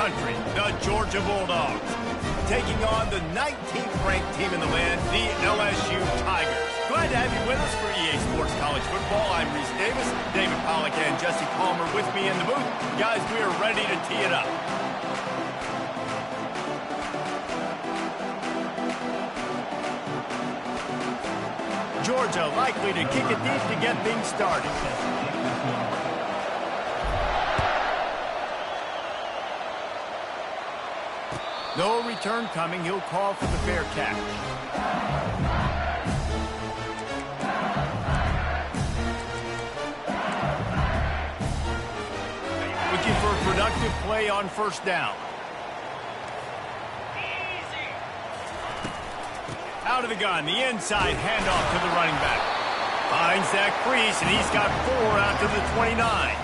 country, the Georgia Bulldogs, taking on the 19th-ranked team in the land, the LSU Tigers. Glad to have you with us for EA Sports College Football. I'm Reese Davis, David Pollack, and Jesse Palmer with me in the booth. Guys, we are ready to tee it up. Georgia likely to kick it deep to get things started. No return coming. He'll call for the fair catch. Looking for a productive play on first down. Out of the gun, the inside handoff to the running back. Finds that crease, and he's got 4 out to the 29.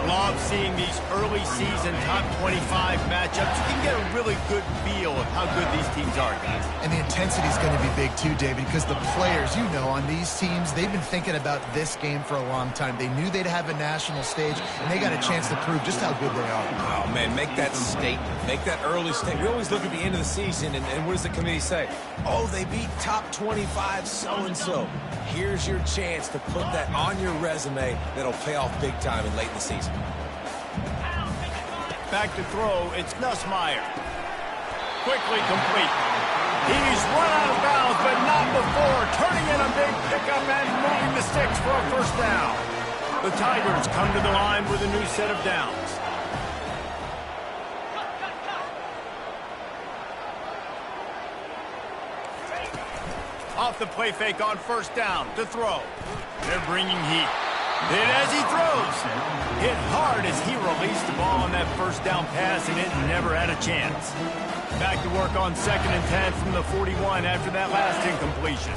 Love seeing these early season top 25 matchups. You can get a really good feel of how good these teams are, guys. And the intensity is going to be big too, David, because the players, you know, on these teams, they've been thinking about this game for a long time. They knew they'd have a national stage, and they got a chance to prove just how good they are. Oh, man, make that statement. Make that early statement. We always look at the end of the season, and what does the committee say? Oh, they beat top 25 so-and-so. Here's your chance to put that on your resume that'll pay off big time in late in the season. Back to throw, it's Nussmeier. Quickly complete. He's run out of bounds, but not before. Turning in a big pickup and moving the sticks for a first down. The Tigers come to the line with a new set of downs. Off the play fake on first down to throw. They're bringing heat. Hit as he throws. Hit hard as he released the ball on that first down pass, and it never had a chance. Back to work on 2nd and 10 from the 41 after that last incompletion.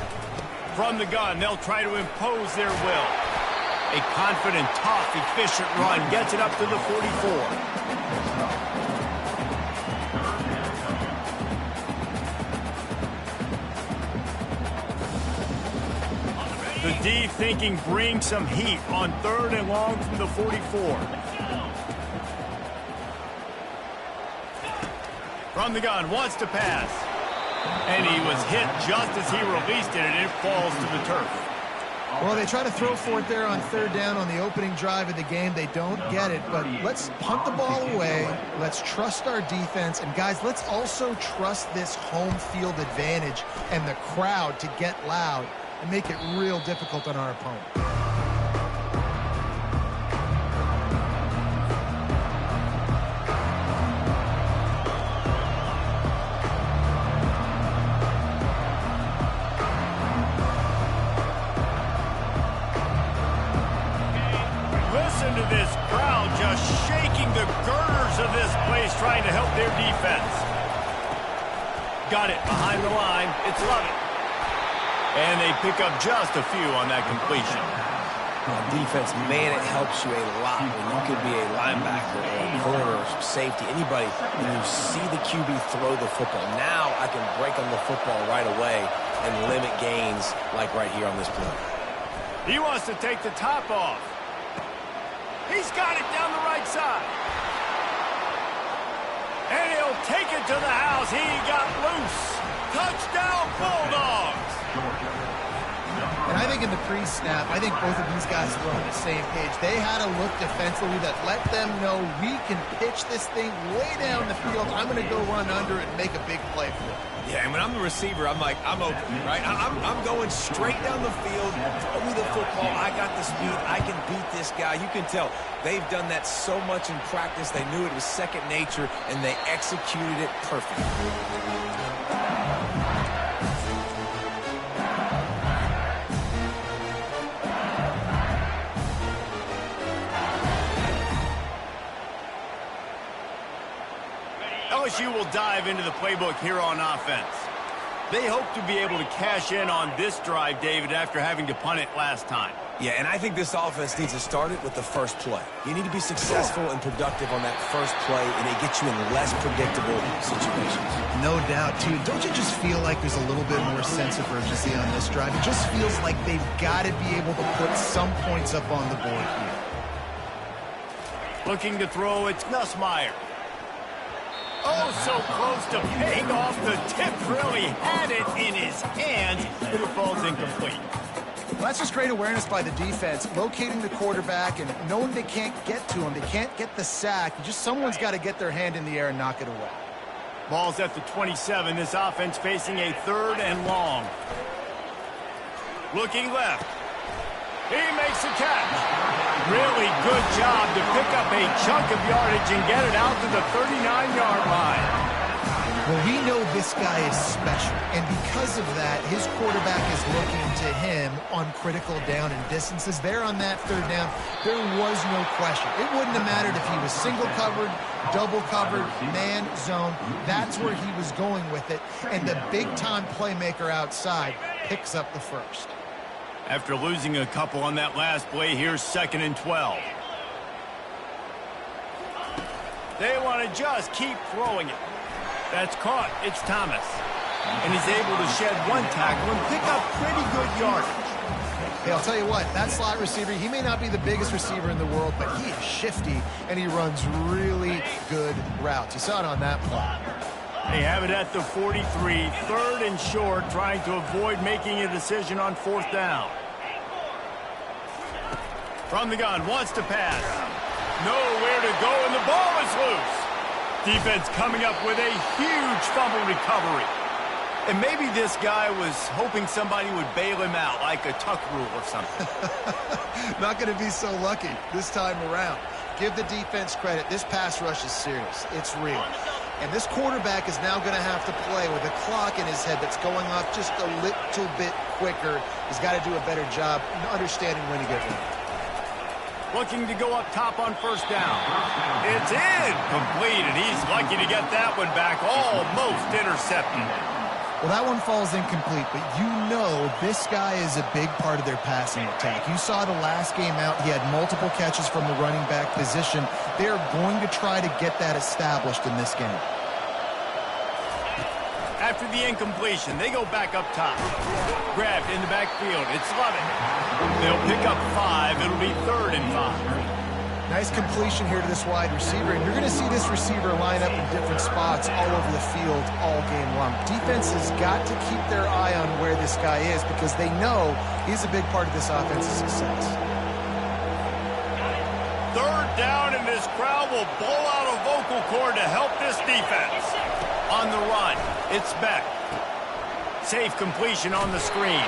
From the gun, they'll try to impose their will. A confident, tough, efficient run gets it up to the 44. The D thinking brings some heat on 3rd and long from the 44. From the gun, wants to pass. And he was hit just as he released it, and it falls to the turf. Well, they try to throw for it there on 3rd down on the opening drive of the game. They don't get it, but let's punt the ball away. Let's trust our defense. And, guys, let's also trust this home field advantage and the crowd to get loud and make it real difficult on our opponent. Listen to this crowd just shaking the girders of this place, trying to help their defense. Got it behind the line. It's Lovett. And they pick up just a few on that completion. On defense, man, it helps you a lot when you could be a linebacker or a corner or safety, anybody, when you see the QB throw the football. Now I can break on the football right away and limit gains like right here on this play. He wants to take the top off. He's got it down the right side. And he'll take it to the house. He got loose. Touchdown, Bulldogs. And I think in the pre-snap, I think both of these guys were on the same page. They had a look defensively that let them know we can pitch this thing way down the field. I'm going to go run under it and make a big play for it. Yeah, and when I'm the receiver, I'm like, I'm open, right? I'm going straight down the field. Throw me the football. I got the speed. I can beat this guy. You can tell they've done that so much in practice. They knew it was second nature, and they executed it perfectly. LSU will dive into the playbook here on offense. They hope to be able to cash in on this drive, David, after having to punt it last time. Yeah, and I think this offense needs to start it with the first play. You need to be successful and productive on that first play, and it gets you in less predictable situations. No doubt, too. Don't you just feel like there's a little bit more sense of urgency on this drive? It just feels like they've got to be able to put some points up on the board here. Looking to throw, it's Nussmeier. so close to paying off. The tip really had it in his hands, but it falls incomplete. Well, that's just great awareness by the defense, locating the quarterback and knowing they can't get to him. They can't get the sack. Someone's got to get their hand in the air and knock it away. Ball's at the 27. This offense facing a 3rd and long. Looking left. He makes a catch. Really good job to pick up a chunk of yardage and get it out to the 39-yard line. Well, we know this guy is special, and because of that, his quarterback is looking to him on critical down and distances. There on that 3rd down, there was no question. It wouldn't have mattered if he was single covered, double covered, man, zone. That's where he was going with it, and the big-time playmaker outside picks up the first. After losing a couple on that last play, here's 2nd and 12. They want to just keep throwing it. That's caught. It's Thomas. And he's able to shed 1 tackle and pick up pretty good yardage. Hey, I'll tell you what, that slot receiver, he may not be the biggest receiver in the world, but he is shifty, and he runs really good routes. You saw it on that play. They have it at the 43, 3rd and short, trying to avoid making a decision on 4th down. From the gun, wants to pass. Nowhere to go, and the ball is loose. Defense coming up with a huge fumble recovery. And maybe this guy was hoping somebody would bail him out, like a tuck rule or something. Not going to be so lucky this time around. Give the defense credit. This pass rush is serious. It's real. And this quarterback is now going to have to play with a clock in his head that's going off just a little bit quicker. He's got to do a better job understanding when to get ready. Looking to go up top on 1st down. It's incomplete, and he's lucky to get that one back, almost intercepted. Well, that one falls incomplete, but you know this guy is a big part of their passing attack. You saw the last game out, he had multiple catches from the running back position. They're going to try to get that established in this game. After the incompletion, they go back up top. Grabbed in the backfield. It's Lovett. They'll pick up 5. It'll be 3rd and 5. Nice completion here to this wide receiver, and you're going to see this receiver line up in different spots all over the field all game long. Defense has got to keep their eye on where this guy is because they know he's a big part of this offense's success. 3rd down, and this crowd will blow out a vocal cord to help this defense. On the run, it's Beck. Safe completion on the screen.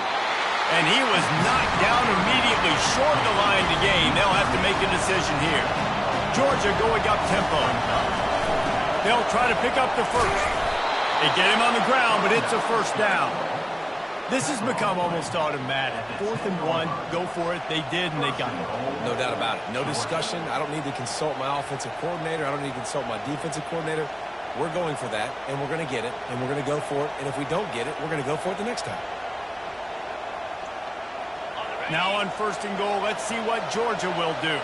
And he was knocked down immediately short of the line to gain. They'll have to make a decision here. Georgia going up tempo. They'll try to pick up the first. They get him on the ground, but it's a 1st down. This has become almost automatic. 4th and 1, go for it. They did, and they got it. No doubt about it. No discussion. I don't need to consult my offensive coordinator. I don't need to consult my defensive coordinator. We're going for that, and we're going to get it, and we're going to go for it. And if we don't get it, we're going to go for it the next time. Now on 1st and goal, let's see what Georgia will do.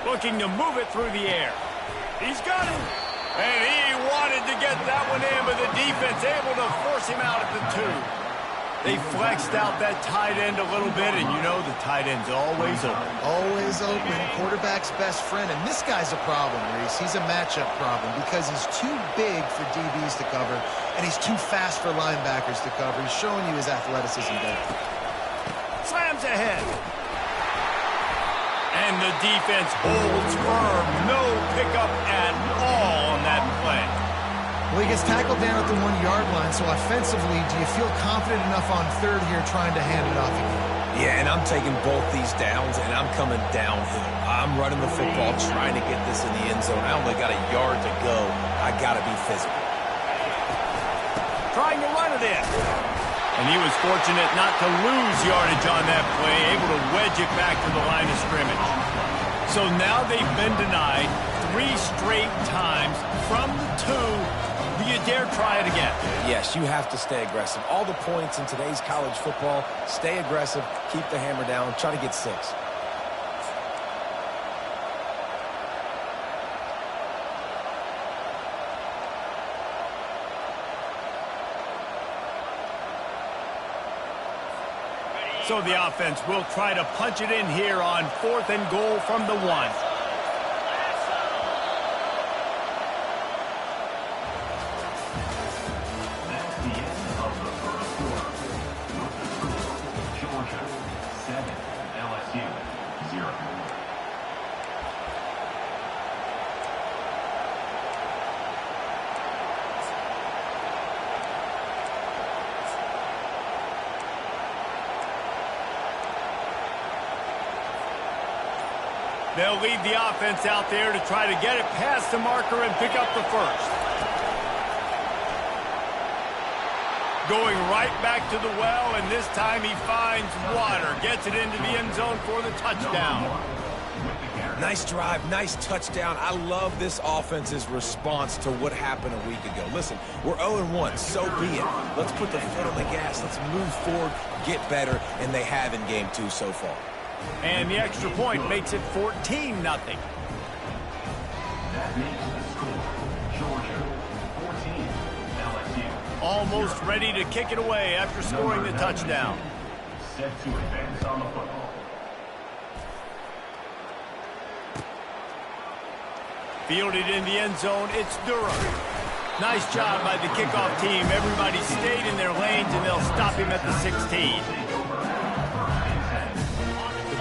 Looking to move it through the air. He's got it. And he wanted to get that one in, but the defense able to force him out at the 2. They flexed out that tight end a little bit, and you know the tight end's always open. Always open. Quarterback's best friend. And this guy's a problem, Reese. He's a matchup problem because he's too big for DBs to cover, and he's too fast for linebackers to cover. He's showing you his athleticism there. Slams ahead. And the defense holds firm. No pickup at all on that play. Well, he gets tackled down at the 1-yard line, so offensively, do you feel confident enough on 3rd here trying to hand it off again? Yeah, and I'm taking both these downs, and I'm coming downhill. I'm running the football, trying to get this in the end zone. I only got a yard to go. I got to be physical. Trying to run it in. And he was fortunate not to lose yardage on that play, able to wedge it back to the line of scrimmage. So now they've been denied 3 straight times from the 2. Do you dare try it again? Yes, you have to stay aggressive. All the points in today's college football, stay aggressive, keep the hammer down, try to get 6. So the offense will try to punch it in here on 4th and goal from the 1. Georgia 7, LSU 0. They'll lead the offense out there to try to get it past the marker and pick up the first. Going right back to the well, and this time he finds water. Gets it into the end zone for the touchdown. Nice drive, nice touchdown. I love this offense's response to what happened a week ago. Listen, we're 0-1, so be it. Let's put the foot on the gas. Let's move forward, get better, and they have in game 2 so far. And the extra point makes it 14-0. That makes the score Georgia 14, LSU. Almost ready to kick it away after scoring the touchdown. Set to advance on the football. Fielded in the end zone, it's Durham. Nice job by the kickoff team. Everybody stayed in their lanes, and they'll stop him at the 16.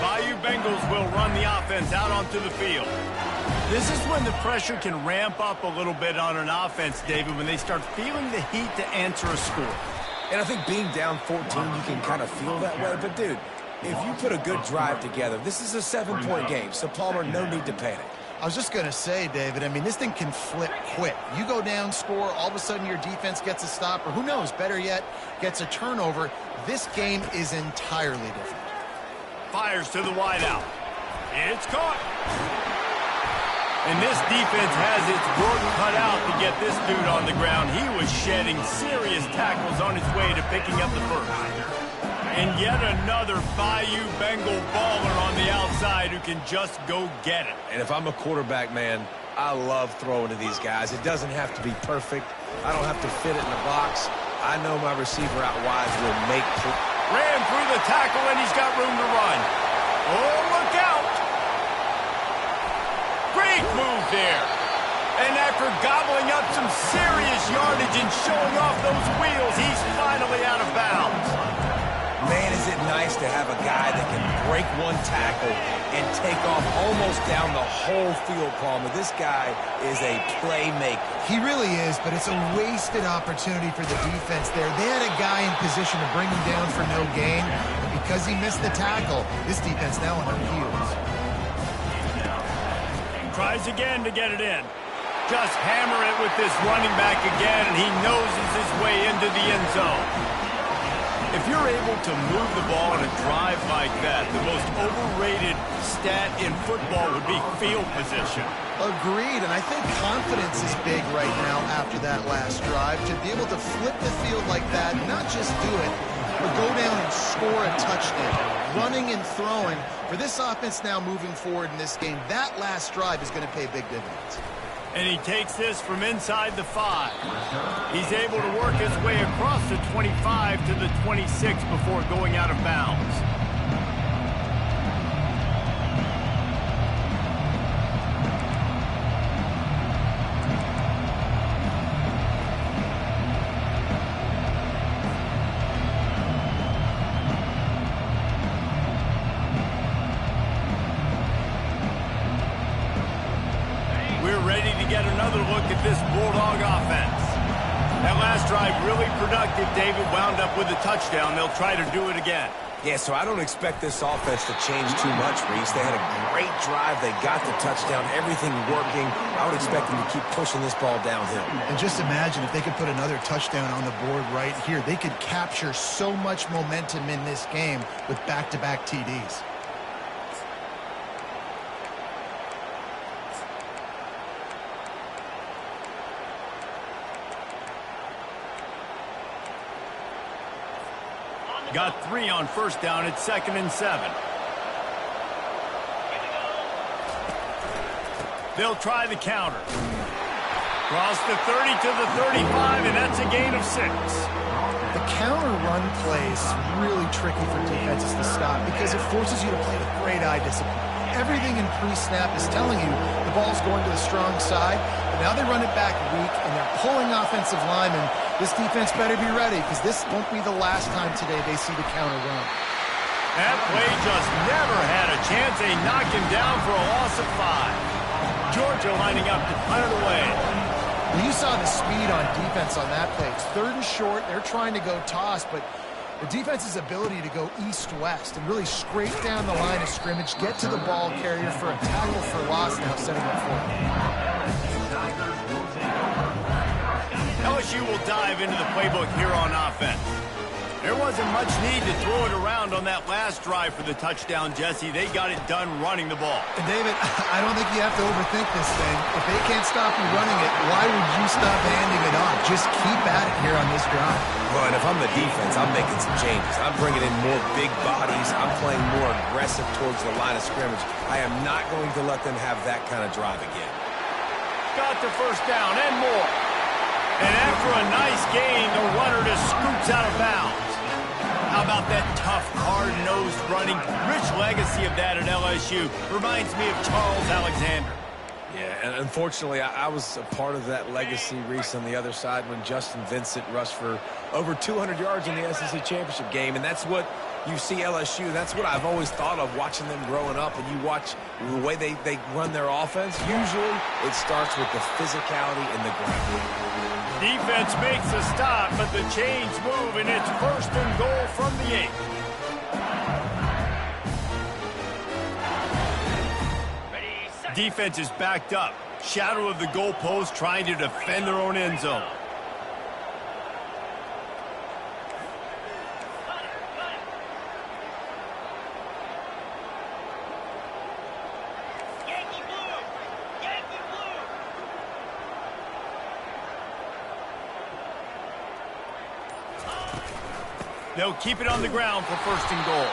Bayou Bengals will run the offense out onto the field. This is when the pressure can ramp up a little bit on an offense, David, when they start feeling the heat to answer a score. And I think being down 14, you can kind of feel that way. But, dude, if you put a good drive together, this is a 7-point game. So, Palmer, no need to panic. I was just going to say, David, I mean, this thing can flip quick. You go down, score, all of a sudden your defense gets a stop, or who knows, better yet, gets a turnover. This game is entirely different. Fires to the wideout. It's caught. And this defense has its work cut out to get this dude on the ground. He was shedding serious tackles on his way to picking up the first. And yet another Bayou Bengal baller on the outside who can just go get it. And if I'm a quarterback, man, I love throwing to these guys. It doesn't have to be perfect. I don't have to fit it in the box. I know my receiver out wide will make... Ran through the tackle, and he's got room to run. Oh, look out! Great move there. And after gobbling up some serious yardage and showing off those wheels, he's finally out of bounds. Man, is it nice to have a guy that can break one tackle and take off almost down the whole field, Palmer. This guy is a playmaker. He really is, but it's a wasted opportunity for the defense there. They had a guy in position to bring him down for no gain, and because he missed the tackle, this defense now on their heels. Tries again to get it in. Just hammer it with this running back again, and he noses his way into the end zone. If you're able to move the ball on a drive like that, the most overrated stat in football would be field position. Agreed, and I think confidence is big right now after that last drive. To be able to flip the field like that, not just do it, but go down and score a touchdown. Running and throwing. For this offense now moving forward in this game, that last drive is going to pay big dividends. And he takes this from inside the 5. He's able to work his way across the 25 to the 26 before going out of bounds. Ready to get another look at this Bulldog offense. That last drive really productive. David wound up with a touchdown. They'll try to do it again. Yeah, so I don't expect this offense to change too much, Reese. They had a great drive. They got the touchdown, everything working. I would expect them to keep pushing this ball downhill. And just imagine if they could put another touchdown on the board right here. They could capture so much momentum in this game with back-to-back TDs. Got 3 on first down. It's 2nd and 7. They'll try the counter. Cross the 30 to the 35, and that's a gain of 6. The counter run plays really tricky for defenses to stop because it forces you to play with great eye discipline. Everything in pre-snap is telling you the ball's going to the strong side, but now they run it back weak, and they're pulling offensive linemen This defense better be ready, because this won't be the last time today they see the counter run. That play just never had a chance. They knock him down for a loss of 5. Georgia lining up to punt it away. Well, you saw the speed on defense on that play. It's 3rd and short. They're trying to go toss, but the defense's ability to go east-west and really scrape down the line of scrimmage, get to the ball carrier for a tackle for loss, now setting up for it. LSU will dive into the playbook here on offense. There wasn't much need to throw it around on that last drive for the touchdown, Jesse. They got it done running the ball. And David, I don't think you have to overthink this thing. If they can't stop you running it, why would you stop handing it off? Just keep at it here on this drive. Well, and if I'm the defense, I'm making some changes. I'm bringing in more big bodies. I'm playing more aggressive towards the line of scrimmage. I am not going to let them have that kind of drive again. Got the first down and more. And after a nice gain, the runner just scoots out of bounds. How about that tough, hard-nosed running? Rich legacy of that at LSU. Reminds me of Charles Alexander. Yeah, and unfortunately, I was a part of that legacy, Reese, on the other side when Justin Vincent rushed for over 200 yards in the SEC Championship game, and that's what you see LSU. That's what I've always thought of watching them growing up, and you watch the way they run their offense. Usually, it starts with the physicality and the ground. Defense makes a stop, but the chains move, and it's 1st and goal from the 8. Defense is backed up. Shadow of the goalpost trying to defend their own end zone. They'll keep it on the ground for 1st and goal.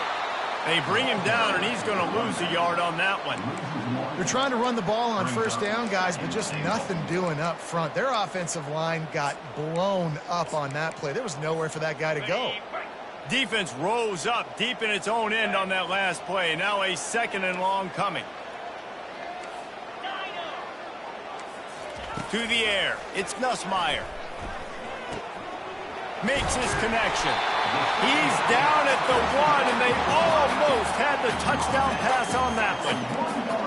They bring him down, and he's going to lose a yard on that one. They're trying to run the ball on 1st down, guys, but just nothing doing up front. Their offensive line got blown up on that play. There was nowhere for that guy to go. Defense rose up deep in its own end on that last play. Now a 2nd and long coming. To the air. It's Nussmeier. Makes his connection. He's down at the 1, and they almost had the touchdown pass on that one.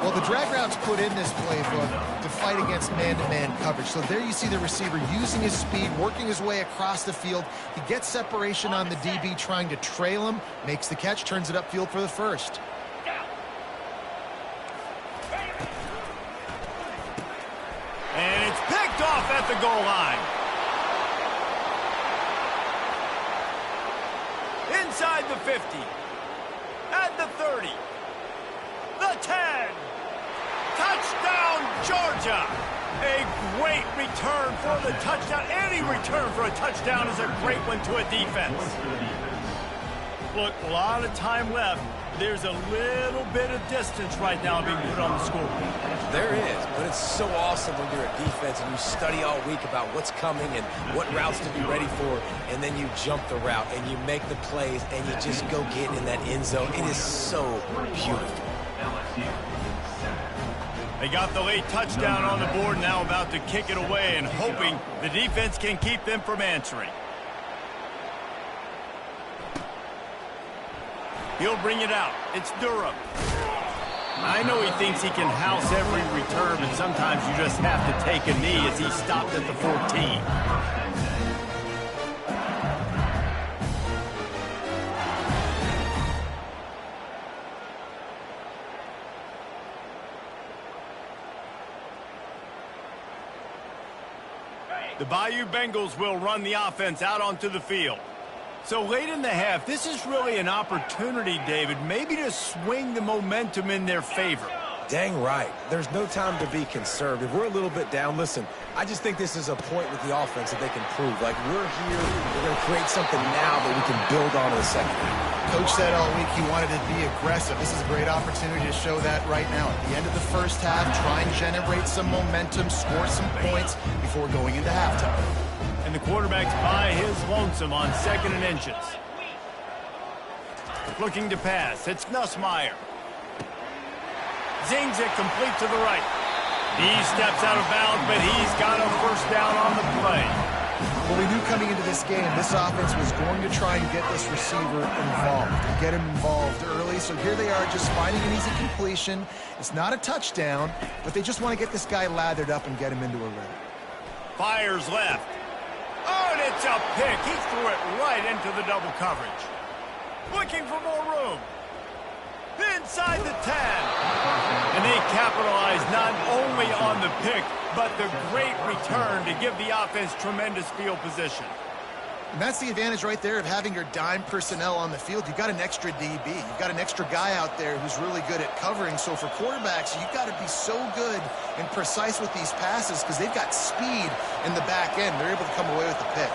Well, the drag routes put in this playbook to fight against man-to-man coverage. So there you see the receiver using his speed, working his way across the field. He gets separation on the DB, trying to trail him, makes the catch, turns it upfield for the 1st. And it's picked off at the goal line. Inside the 50, at the 30, the 10, touchdown Georgia. A great return for the touchdown. Any return for a touchdown is a great one to a defense. Look, a lot of time left. There's a little bit of distance right now being put on the scoreboard. There is, but it's so awesome when you're a defense and you study all week about what's coming and what routes to be ready for, and then you jump the route and you make the plays and you just go get in that end zone. It is so beautiful. They got the late touchdown on the board, now about to kick it away and hoping the defense can keep them from answering. He'll bring it out. It's Durham. I know he thinks he can house every return, but sometimes you just have to take a knee as he stopped at the 14. The Bayou Bengals will run the offense out onto the field. So late in the half, this is really an opportunity, David, maybe to swing the momentum in their favor. Dang right. There's no time to be conservative. We're a little bit down. Listen, I just think this is a point with the offense that they can prove. Like, we're here, we're going to create something now that we can build on in the second half. Coach said all week he wanted to be aggressive. This is a great opportunity to show that right now. At the end of the first half, try and generate some momentum, score some points before going into halftime. And the quarterback's by his lonesome on 2nd and inches. Looking to pass. It's Nussmeier. Zings it complete to the right. He steps out of bounds, but he's got a 1st down on the play. Well, we knew coming into this game, this offense was going to try and get this receiver involved, get him involved early. So here they are just finding an easy completion. It's not a touchdown, but they just want to get this guy lathered up and get him into a rhythm. Fires left. Oh, and it's a pick. He threw it right into the double coverage. Looking for more room. Inside the 10. And they capitalize not only on the pick, but the great return to give the offense tremendous field position. And that's the advantage right there of having your dime personnel on the field. You've got an extra DB. You've got an extra guy out there who's really good at covering. So for quarterbacks, you've got to be so good and precise with these passes because they've got speed in the back end. They're able to come away with the pick.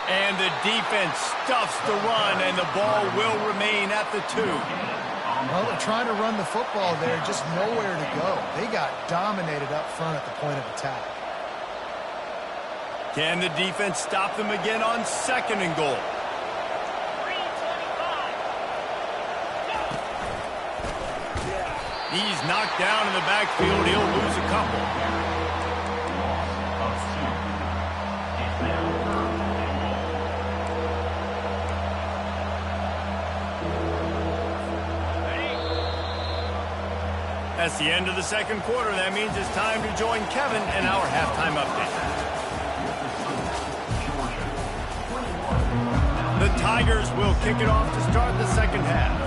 And the defense stuffs the run, and the ball will remain at the 2. Well, they're trying to run the football there, just nowhere to go. They got dominated up front at the point of attack. Can the defense stop them again on 2nd and goal? He's knocked down in the backfield. He'll lose a couple. That's the end of the 2nd quarter. That means it's time to join Kevin in our halftime update. The Tigers will kick it off to start the 2nd half.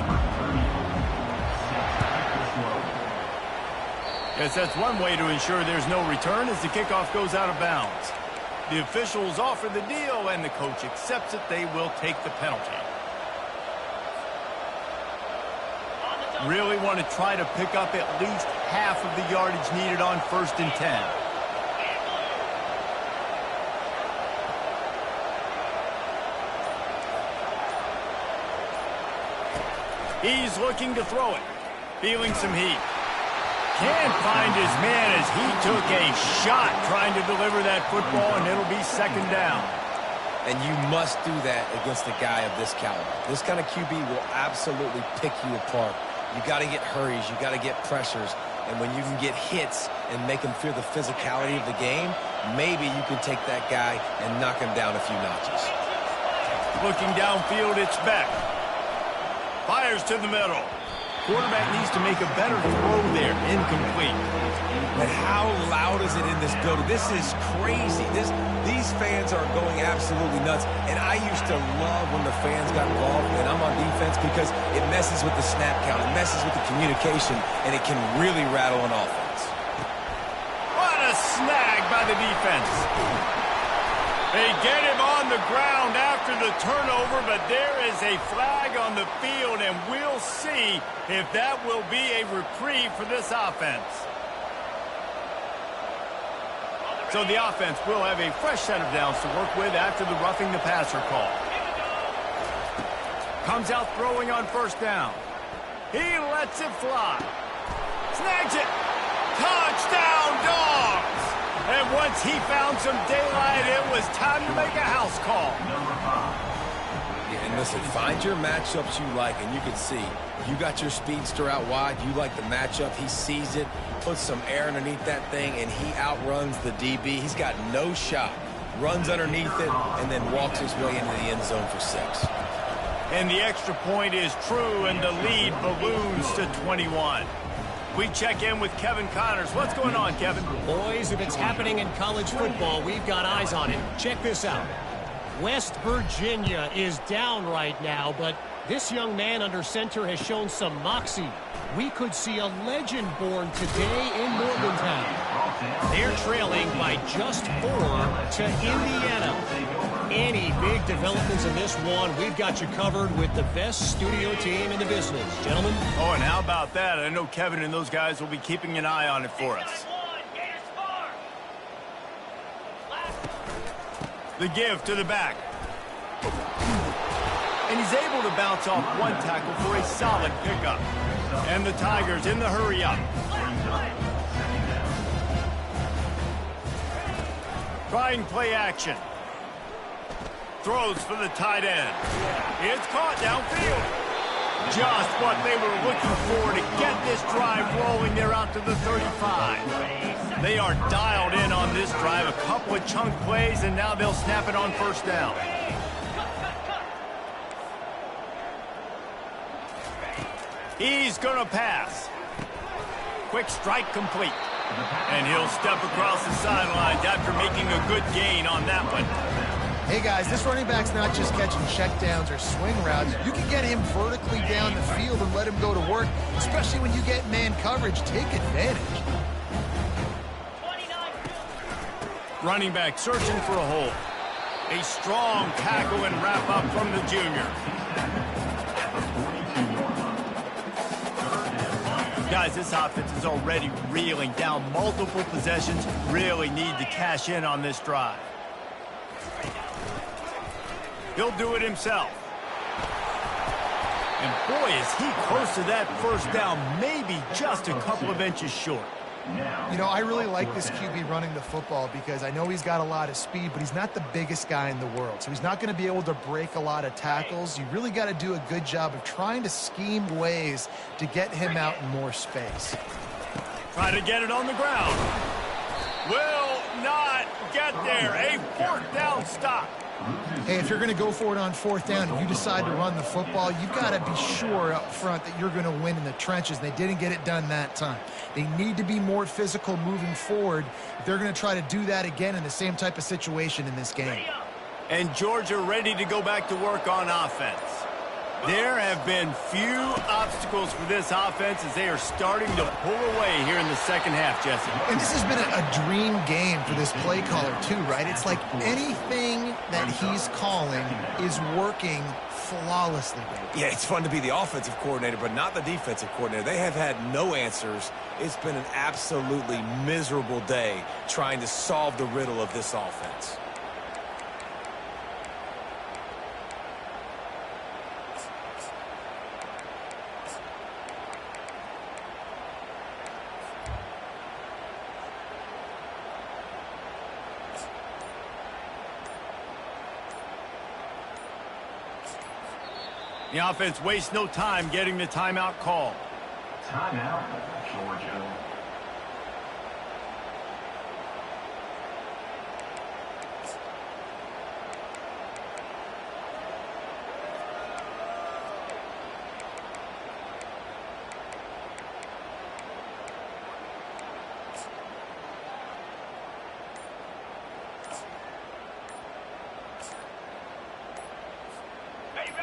Yes, that's one way to ensure there's no return as the kickoff goes out of bounds. The officials offer the deal, and the coach accepts it. They will take the penalty. Really want to try to pick up at least half of the yardage needed on 1st and 10. He's looking to throw it. Feeling some heat. Can't find his man as he took a shot trying to deliver that football, and it'll be 2nd down. And you must do that against a guy of this caliber. This kind of QB will absolutely pick you apart. You got to get hurries. You got to get pressures. And when you can get hits and make him feel the physicality of the game, maybe you can take that guy and knock him down a few notches. Looking downfield, it's Beck. Fires to the middle. Quarterback needs to make a better throw there. Incomplete. But how loud is it in this building? This is crazy. These fans are going absolutely nuts. And I used to love when the fans got involved, and I'm on defense, because it messes with the snap count. It messes with the communication, and it can really rattle an offense. What a snag by the defense. They get him on the ground after the turnover, but there is a flag on the field, and we'll see if that will be a reprieve for this offense. So the offense will have a fresh set of downs to work with after the roughing the passer call. Comes out throwing on 1st down. He lets it fly. Snags it. Touchdown, Dogs! And once he found some daylight, it was time to make a house call. Yeah, and listen, find your matchups you like, and you can see you got your speedster out wide. You like the matchup. He sees it, puts some air underneath that thing, and he outruns the DB. He's got no shot. Runs underneath it, and then walks his way into the end zone for 6. And the extra point is true, and the lead balloons to 21. We check in with Kevin Connors. What's going on, Kevin? Boys, if it's happening in college football, we've got eyes on it. Check this out. West Virginia is down right now, but this young man under center has shown some moxie. We could see a legend born today in Morgantown. They're trailing by just 4 to Indiana. Any big developments in this one, we've got you covered with the best studio team in the business. Gentlemen. Oh, and how about that? I know Kevin and those guys will be keeping an eye on it for us. The give to the back. And he's able to bounce off one tackle for a solid pickup. And the Tigers in the hurry up. Trying play action. Throws for the tight end. It's caught downfield. Just what they were looking for to get this drive rolling. They're out to the 35. They are dialed in on this drive. A couple of chunk plays, and now they'll snap it on first down. He's going to pass. Quick strike complete. And he'll step across the sidelines after making a good gain on that one. Hey, guys, this running back's not just catching checkdowns or swing routes. You can get him vertically down the field and let him go to work, especially when you get man coverage. Take advantage. Running back searching for a hole. A strong tackle and wrap up from the junior. Guys, this offense is already reeling down multiple possessions. Really need to cash in on this drive. He'll do it himself. And boy, is he close to that first down, maybe just a couple of inches short. You know, I really like this QB running the football because I know he's got a lot of speed, but he's not the biggest guy in the world. So he's not going to be able to break a lot of tackles. You really got to do a good job of trying to scheme ways to get him out in more space. Try to get it on the ground. Will not get there. A fourth down stop. Hey, if you're going to go for it on fourth down and you decide to run the football, you've got to be sure up front that you're going to win in the trenches. They didn't get it done that time. They need to be more physical moving forward if they're going to try to do that again in the same type of situation in this game. And Georgia ready to go back to work on offense. There have been few obstacles for this offense as they are starting to pull away here in the second half, Jesse. And this has been a dream game for this play caller too, right? It's like anything that he's calling is working flawlessly. Yeah, it's fun to be the offensive coordinator, but not the defensive coordinator. They have had no answers. It's been an absolutely miserable day trying to solve the riddle of this offense. The offense wastes no time getting the timeout call. Timeout, Georgia.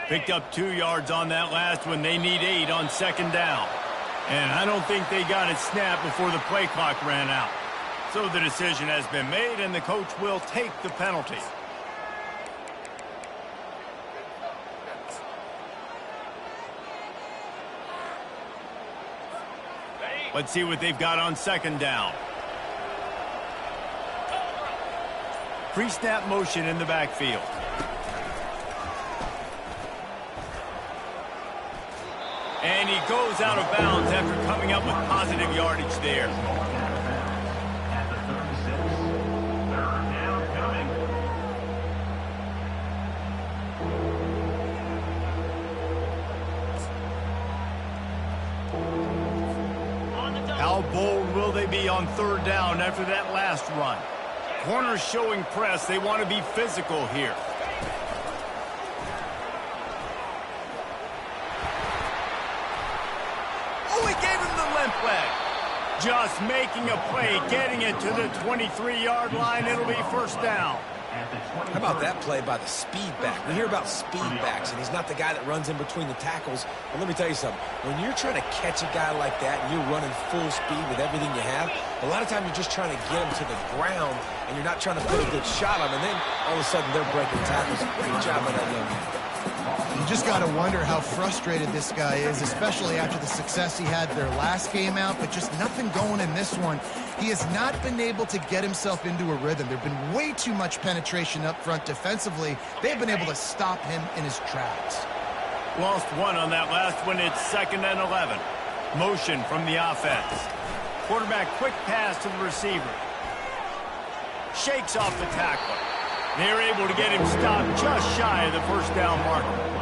Picked up 2 yards on that last one. They need 8 on second down. And I don't think they got it snapped before the play clock ran out. So the decision has been made, and the coach will take the penalty. Let's see what they've got on second down. Pre-snap motion in the backfield. And he goes out of bounds after coming up with positive yardage there. At the 36, third down coming. How bold will they be on third down after that last run? Corners showing press. They want to be physical here. Just making a play, getting it to the 23-yard line. It'll be first down. How about that play by the speed back? We hear about speed backs, and he's not the guy that runs in between the tackles. But let me tell you something. When you're trying to catch a guy like that and you're running full speed with everything you have, a lot of times you're just trying to get him to the ground, and you're not trying to put a good shot on him. And then all of a sudden they're breaking tackles. Great job by that young man. You just got to wonder how frustrated this guy is, especially after the success he had their last game out, but just nothing going in this one. He has not been able to get himself into a rhythm. There's been way too much penetration up front defensively. They've been able to stop him in his tracks. Lost one on that last one. It's 2nd and 11. Motion from the offense. Quarterback quick pass to the receiver. Shakes off the tackler. They're able to get him stopped just shy of the first down marker.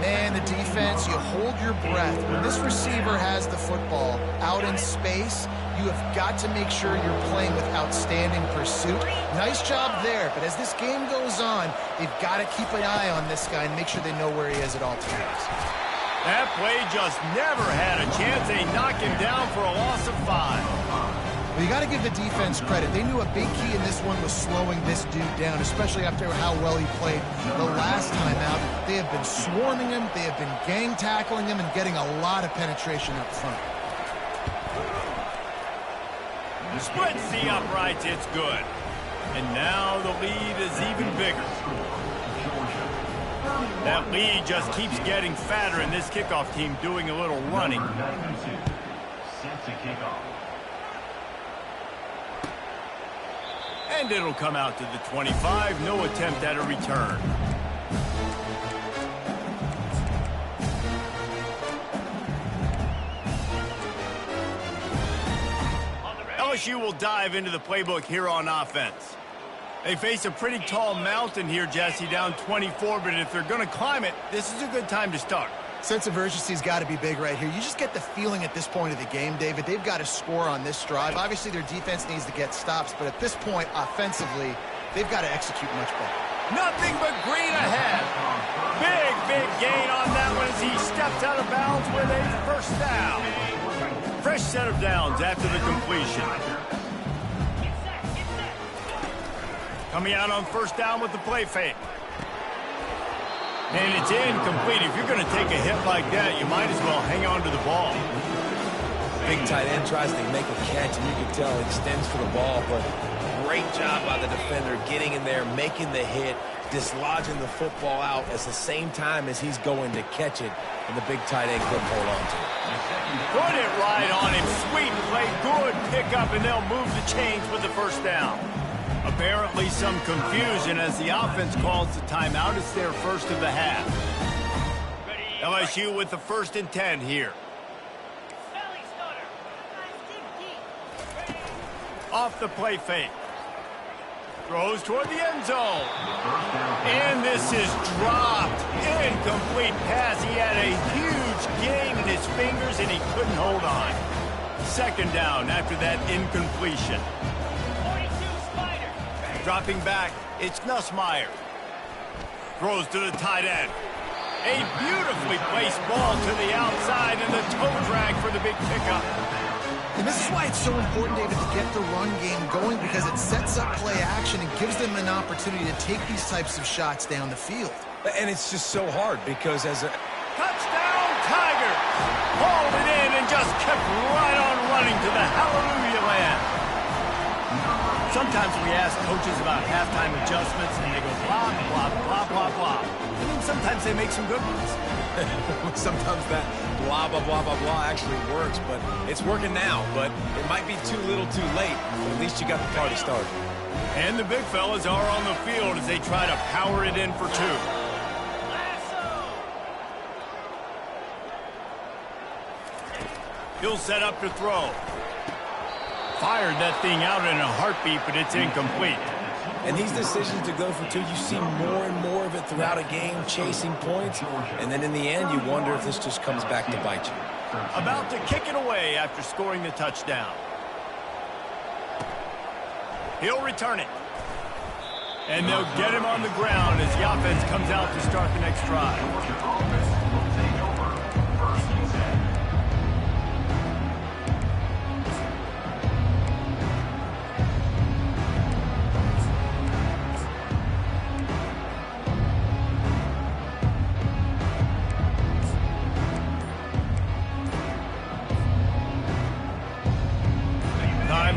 Man, the defense, you hold your breath. When this receiver has the football out in space, you have got to make sure you're playing with outstanding pursuit. Nice job there, but as this game goes on, they've got to keep an eye on this guy and make sure they know where he is at all times. That play just never had a chance. They knocked him down for a loss of 5. Well, you got to give the defense credit. They knew a big key in this one was slowing this dude down, especially after how well he played the last time out. They have been swarming him, they have been gang tackling him, and getting a lot of penetration up front. Splits the uprights, it's good. And now the lead is even bigger. That lead just keeps getting fatter, and this kickoff team doing a little running. Set to kick off. And it'll come out to the 25. No attempt at a return. LSU will dive into the playbook here on offense. They face a pretty tall mountain here, Jesse, down 24, but if they're going to climb it, this is a good time to start. Sense of urgency's got to be big right here. You just get the feeling at this point of the game, David, they've got to score on this drive. Obviously, their defense needs to get stops, but at this point, offensively, they've got to execute much better. Nothing but green ahead. Big gain on that one as he steps out of bounds with a first down. Fresh set of downs after the completion. Coming out on first down with the play fake. And it's incomplete. If you're going to take a hit like that, you might as well hang on to the ball. Big tight end tries to make a catch, and you can tell he extends for the ball, but great job by the defender getting in there, making the hit, dislodging the football out at the same time as he's going to catch it, and the big tight end couldn't hold on to it. Put it right on him. Sweet play, good pickup, and they'll move the chains with the first down. Apparently some confusion as the offense calls the timeout. It's their first of the half. LSU with the 1st and 10 here. Off the play fake. Throws toward the end zone. And this is dropped. Incomplete pass. He had a huge gain in his fingers and he couldn't hold on. 2nd down after that incompletion. Dropping back, it's Nussmeier. Throws to the tight end. A beautifully placed ball to the outside and the toe drag for the big pickup. And this is why it's so important, David, to get the run game going, because it sets up play action and gives them an opportunity to take these types of shots down the field. And it's just so hard because as a... Touchdown, Tigers! Hauled it in and just kept right on running to the hallelujah land. Sometimes we ask coaches about halftime adjustments, and they go blah, blah, blah, blah, blah. I mean, sometimes they make some good ones. Sometimes that blah, blah, blah, blah, blah actually works, but it's working now. But it might be too little too late, but at least you got the party started. And the big fellas are on the field as they try to power it in for 2. He'll set up to throw. Fired that thing out in a heartbeat, but it's incomplete. And these decisions to go for 2, you see more and more of it throughout a game, chasing points. And then in the end, you wonder if this just comes back to bite you. About to kick it away after scoring the touchdown. He'll return it. And they'll get him on the ground as the offense comes out to start the next drive.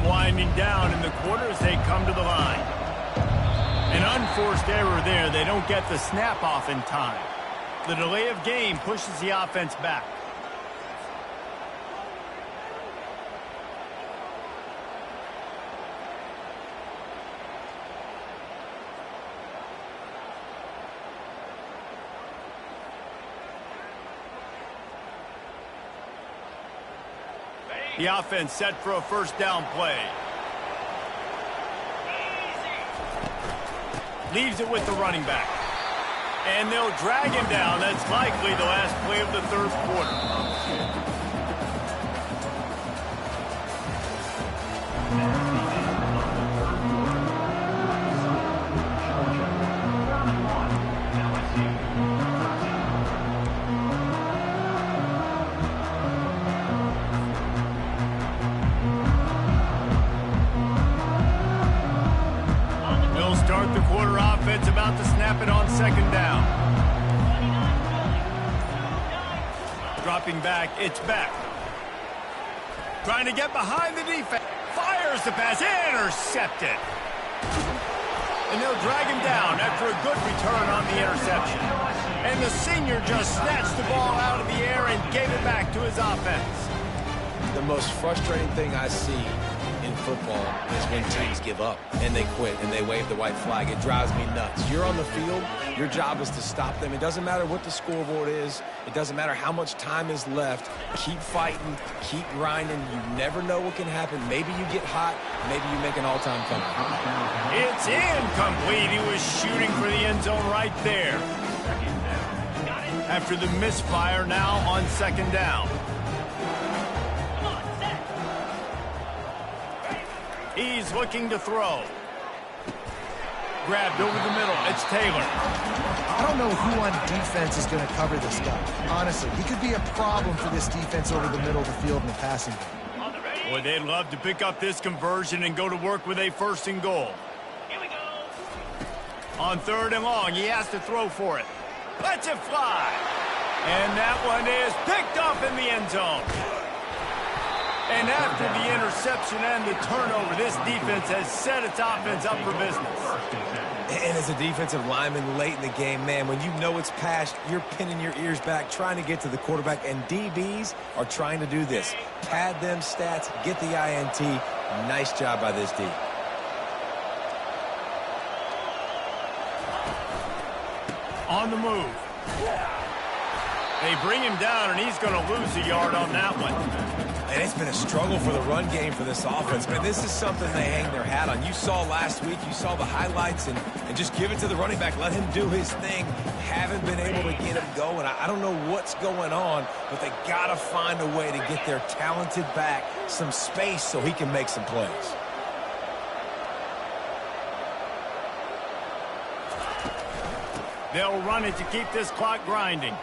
Winding down in the quarter as they come to the line. An unforced error there. They don't get the snap off in time. The delay of game pushes the offense back. The offense set for a first down play. Leaves it with the running back. And they'll drag him down. That's likely the last play of the third quarter. They'll start the quarter offense about to snap it on second down. Dropping back, it's back. Trying to get behind the defense. Fires the pass, intercepted. And they'll drag him down after a good return on the interception. And the senior just snatched the ball out of the air and gave it back to his offense. The most frustrating thing I see in football is when teams give up and they quit and they wave the white flag. It drives me nuts. You're on the field. Your job is to stop them. It doesn't matter what the scoreboard is. It doesn't matter how much time is left. Keep fighting. Keep grinding. You never know what can happen. Maybe you get hot. Maybe you make an all-time comeback. It's incomplete. He was shooting for the end zone right there. After the misfire, now on second down. He's looking to throw. Grabbed over the middle. It's Taylor. I don't know who on defense is going to cover this guy. Honestly, he could be a problem for this defense over the middle of the field in the passing game. Boy, they'd love to pick up this conversion and go to work with a first and goal. On third and long, he has to throw for it. Lets it fly. And that one is picked off in the end zone. And after the interception and the turnover, this defense has set its offense up for business. And as a defensive lineman late in the game, man, when you know it's past, you're pinning your ears back, trying to get to the quarterback, and DBs are trying to do this. Pad them stats, get the INT. Nice job by this D. On the move. They bring him down, and he's going to lose a yard on that one. And it's been a struggle for the run game for this offense, man. This is something they hang their hat on. You saw last week, you saw the highlights, and just give it to the running back. Let him do his thing. Haven't been able to get him going. I don't know what's going on, but they got to find a way to get their talented back some space so he can make some plays. They'll run it to keep this clock grinding.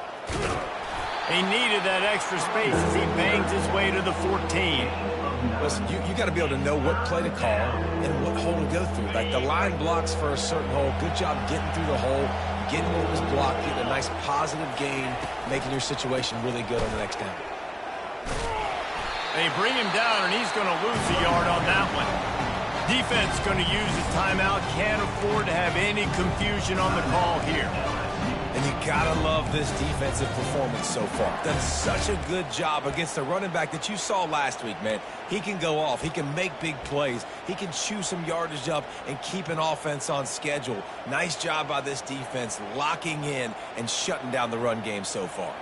He needed that extra space as he bangs his way to the 14. Listen, you got to be able to know what play to call and what hole to go through. Like the line blocks for a certain hole. Good job getting through the hole, getting what was blocked, getting a nice positive gain, making your situation really good on the next down. They bring him down, and he's going to lose a yard on that one. Defense going to use his timeout. Can't afford to have any confusion on the call here. And you gotta love this defensive performance so far. Done such a good job against the running back that you saw last week, man. He can go off. He can make big plays. He can chew some yardage up and keep an offense on schedule. Nice job by this defense locking in and shutting down the run game so far.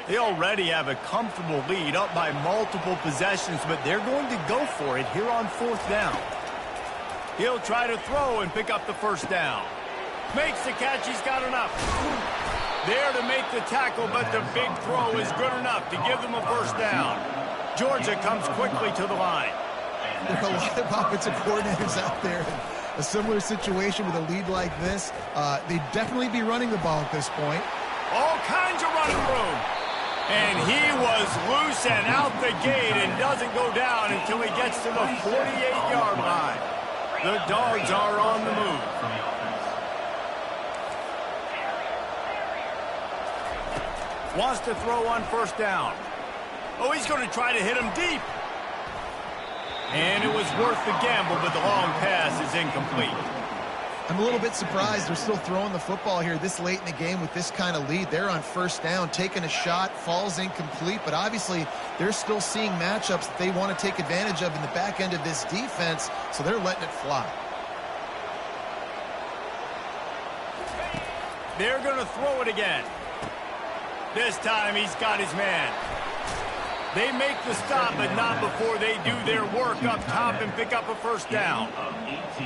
They already have a comfortable lead, up by multiple possessions, but they're going to go for it here on fourth down. He'll try to throw and pick up the first down. Makes the catch. He's got enough. There to make the tackle, but the big throw is good enough to give them a first down. Georgia comes quickly to the line. There are a lot of offensive coordinators out there in a similar situation with a lead like this. They'd definitely be running the ball at this point. All kinds of running room. And he was loose and out the gate and doesn't go down until he gets to the 48-yard line. The Dogs are on the move. Wants to throw on first down. Oh, he's going to try to hit him deep. And it was worth the gamble, but the long pass is incomplete. I'm a little bit surprised they're still throwing the football here this late in the game with this kind of lead. They're on first down, taking a shot, falls incomplete, but obviously they're still seeing matchups that they want to take advantage of in the back end of this defense, so they're letting it fly. They're going to throw it again. This time he's got his man. They make the stop, but not before they do their work up top and pick up a first down.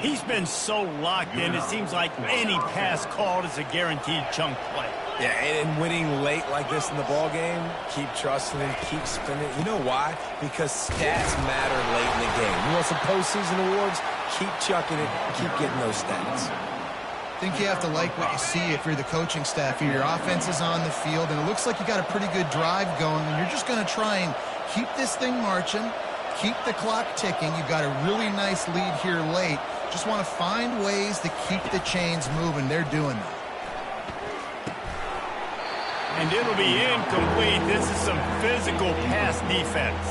He's been so locked in, it seems like any pass called is a guaranteed chunk play. Yeah, and winning late like this in the ball game, keep trusting him, keep spinning. You know why? Because stats matter late in the game. You want some postseason awards? Keep chucking it, keep getting those stats. I think you have to like what you see if you're the coaching staff here. Your offense is on the field, and it looks like you got a pretty good drive going, and you're just going to try and keep this thing marching, keep the clock ticking. You've got a really nice lead here late. Just want to find ways to keep the chains moving. They're doing that. And it'll be incomplete. This is some physical pass defense.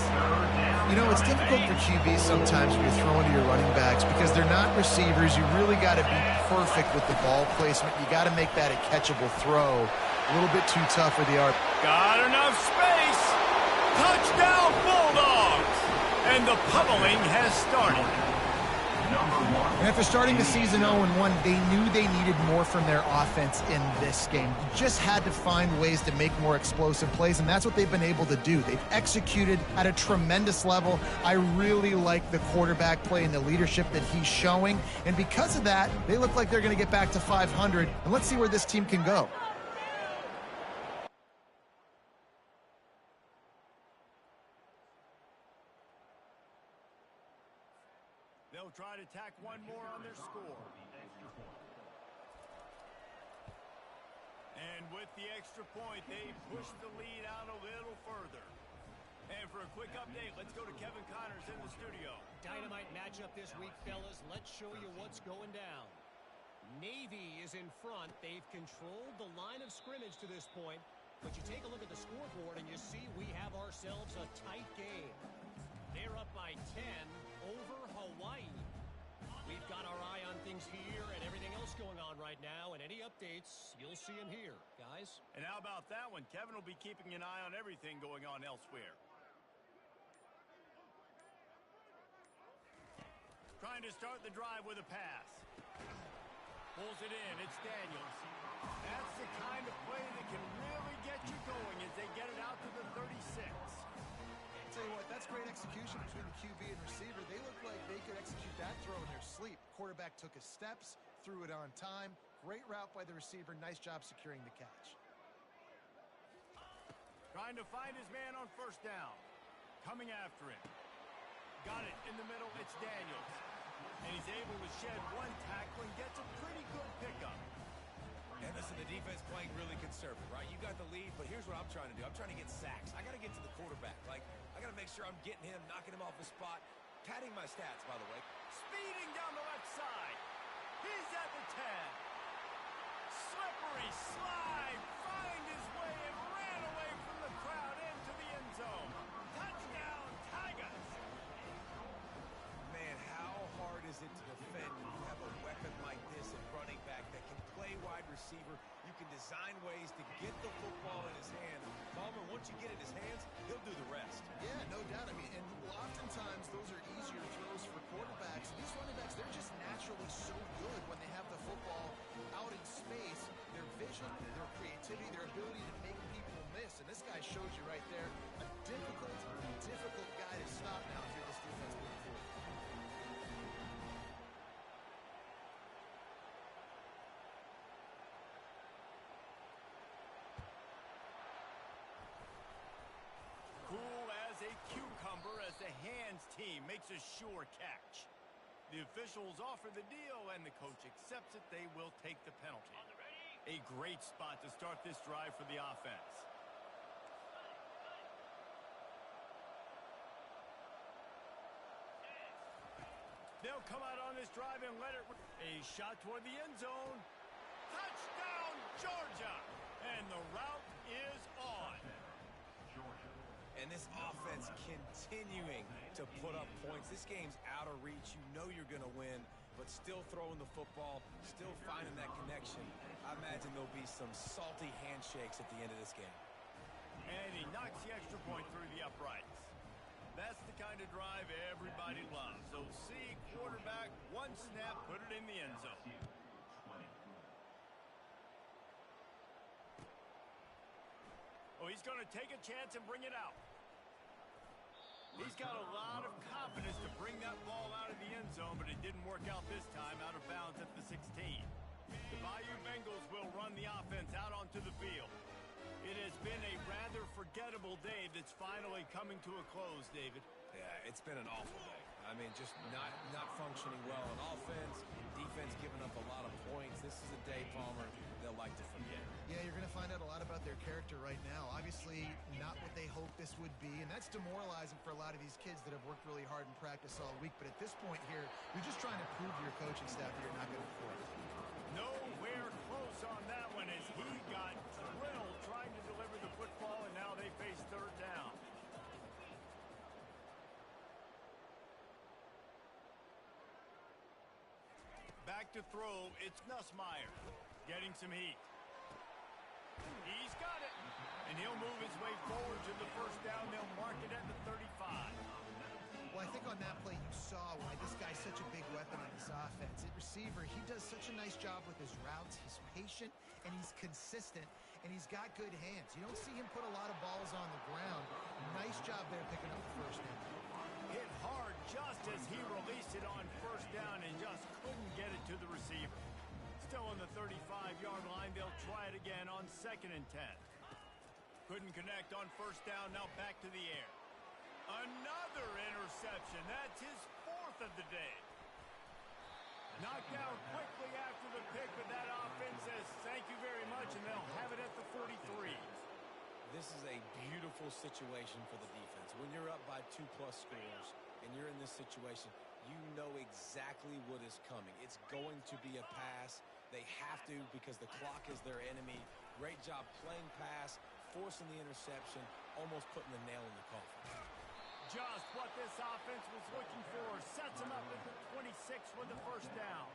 You know, it's difficult for QBs sometimes when you're throwing to your running backs because they're not receivers. You really got to be perfect with the ball placement. You got to make that a catchable throw. A little bit too tough for the arc. Got enough space. Touchdown, Bulldogs. And the pummeling has started. And after starting the season 0-1, they knew they needed more from their offense in this game. You just had to find ways to make more explosive plays, and that's what they've been able to do. They've executed at a tremendous level. I really like the quarterback play and the leadership that he's showing. And because of that, they look like they're going to get back to 500. And let's see where this team can go. They'll try to tack one more on their score. And with the extra point, they push the lead out a little further. And for a quick update, let's go to Kevin Connors in the studio. Dynamite matchup this week, fellas. Let's show you what's going down. Navy is in front. They've controlled the line of scrimmage to this point. But you take a look at the scoreboard and you see we have ourselves a tight game. They're up by 10 over Hawaii. We've got our eye on things here and everything else going on right now, and any updates, you'll see them here, guys. And how about that one? Kevin will be keeping an eye on everything going on elsewhere. Trying to start the drive with a pass. Pulls it in. It's Daniels. That's the kind of play that can really get you going as they get it out to the 36. Tell you what, that's great execution between the QB and receiver. They look like they could execute that throw in their sleep. Quarterback took his steps, threw it on time. Great route by the receiver. Nice job securing the catch. Trying to find his man on first down. Coming after him. Got it in the middle. It's Daniels. And he's able to shed one tackle and gets a pretty good pickup. And listen, the defense playing really conservative, right? You got the lead, but here's what I'm trying to do. I'm trying to get sacks. I got to get to the quarterback. Like, I got to make sure I'm getting him, knocking him off his spot. Padding my stats, by the way. Speeding down the left side. He's at the 10. Slippery slide. Find his way and ran away from the crowd into the end zone. Touchdown, Tigers. Man, how hard is it to defend when you have a weapon like this at running back that can play wide receiver? You can design ways to get the football in his hand. Palmer, once you get it in his hands, he'll do the rest. Yeah, no doubt. I mean, and oftentimes those are easier throws for quarterbacks. These running backs, they're just naturally so good when they have the football out in space. Their vision, their creativity, their ability to make people miss. And this guy shows you right there, a difficult guy to stop now if you're this defense moving forward. Cool as a cucumber as the hands team makes a sure catch. The officials offer the deal, and the coach accepts it. They will take the penalty. A great spot to start this drive for the offense. They'll come out on this drive and let it... A shot toward the end zone. Touchdown, Georgia! And the route is on. And this offense continuing to put up points. This game's out of reach. You know you're going to win, but still throwing the football, still finding that connection. I imagine there'll be some salty handshakes at the end of this game. And he knocks the extra point through the uprights. That's the kind of drive everybody loves. So see, quarterback, one snap, put it in the end zone. Oh, he's going to take a chance and bring it out. He's got a lot of confidence to bring that ball out of the end zone, but it didn't work out this time, out of bounds at the 16. The Bayou Bengals will run the offense out onto the field. It has been a rather forgettable day that's finally coming to a close, David. Yeah, it's been an awful day. I mean, just not functioning well on offense, defense giving up a lot of points. This is a day, Palmer, they'll like to forget. Yeah, you're going to find out a lot about their character right now. Obviously, not what they hoped this would be, and that's demoralizing for a lot of these kids that have worked really hard in practice all week. But at this point here, you're just trying to prove to your coaching staff that you're not going to quit. Nowhere close on that one as he got drilled trying to deliver the football, and now they face third down. Back to throw, it's Nussmeier. Getting some heat. He's got it. And he'll move his way forward to the first down. They'll mark it at the 35. Well, I think on that play you saw why this guy's such a big weapon on this offense. At receiver, he does such a nice job with his routes. He's patient, and he's consistent, and he's got good hands. You don't see him put a lot of balls on the ground. Nice job there picking up the first down. Hit hard just as he released it on first down and just couldn't get it to the receiver. Still on the 35-yard line, they'll try it again on 2nd and 10. Couldn't connect on first down, now back to the air. Another interception. That's his 4th of the day. Knocked down quickly after the pick, but that offense says thank you very much, and they'll have it at the 43. This is a beautiful situation for the defense. When you're up by 2+ scores and you're in this situation, you know exactly what is coming. It's going to be a pass. They have to because the clock is their enemy. Great job playing pass, forcing the interception, almost putting the nail in the coffin. Just what this offense was looking for. Sets him up at the 26 with the first down.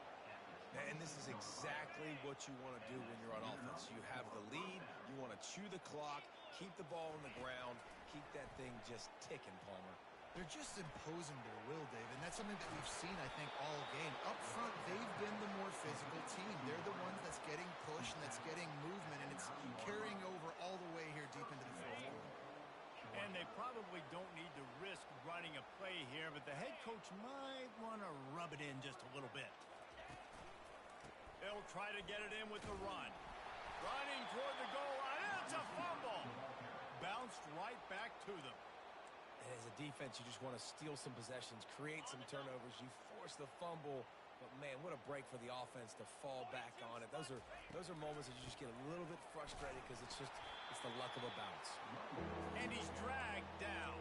And this is exactly what you want to do when you're on offense. You have the lead, you want to chew the clock, keep the ball on the ground, keep that thing just ticking, Palmer. They're just imposing their will, David, and that's something that we've seen, I think, all game. Up front, they've been the more physical team. They're the ones that's getting pushed and that's getting movement, and it's carrying over all the way here deep into the 4th quarter. And they probably don't need to risk running a play here, but the head coach might want to rub it in just a little bit. They'll try to get it in with the run. Running toward the goal line. It's a fumble. Bounced right back to them. And as a defense, you just want to steal some possessions, create some turnovers. You force the fumble. But, man, what a break for the offense to fall back on it. Those are moments that you just get a little bit frustrated because it's the luck of a bounce. And he's dragged down.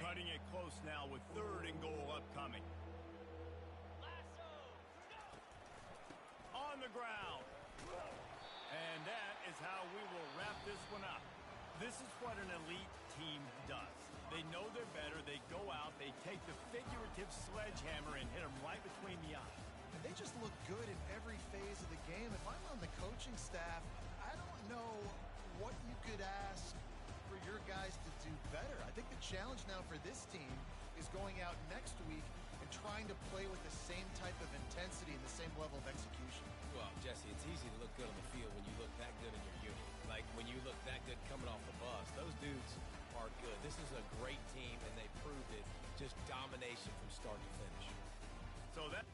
Cutting it close now with 3rd and goal upcoming. On the ground. And that is how we will wrap this one up. This is what an elite team does. They know they're better. They go out. They take the figurative sledgehammer and hit them right between the eyes. And they just look good in every phase of the game. If I'm on the coaching staff, I don't know what you could ask for your guys to do better. I think the challenge now for this team is going out next week and trying to play with the same type of intensity and the same level of execution. Well, Jesse, it's easy to look good on the field when you look that good in your unit. Like when you look that good coming off the bus. Those dudes are good. This is a great team, and they proved it. Just domination from start to finish. So that...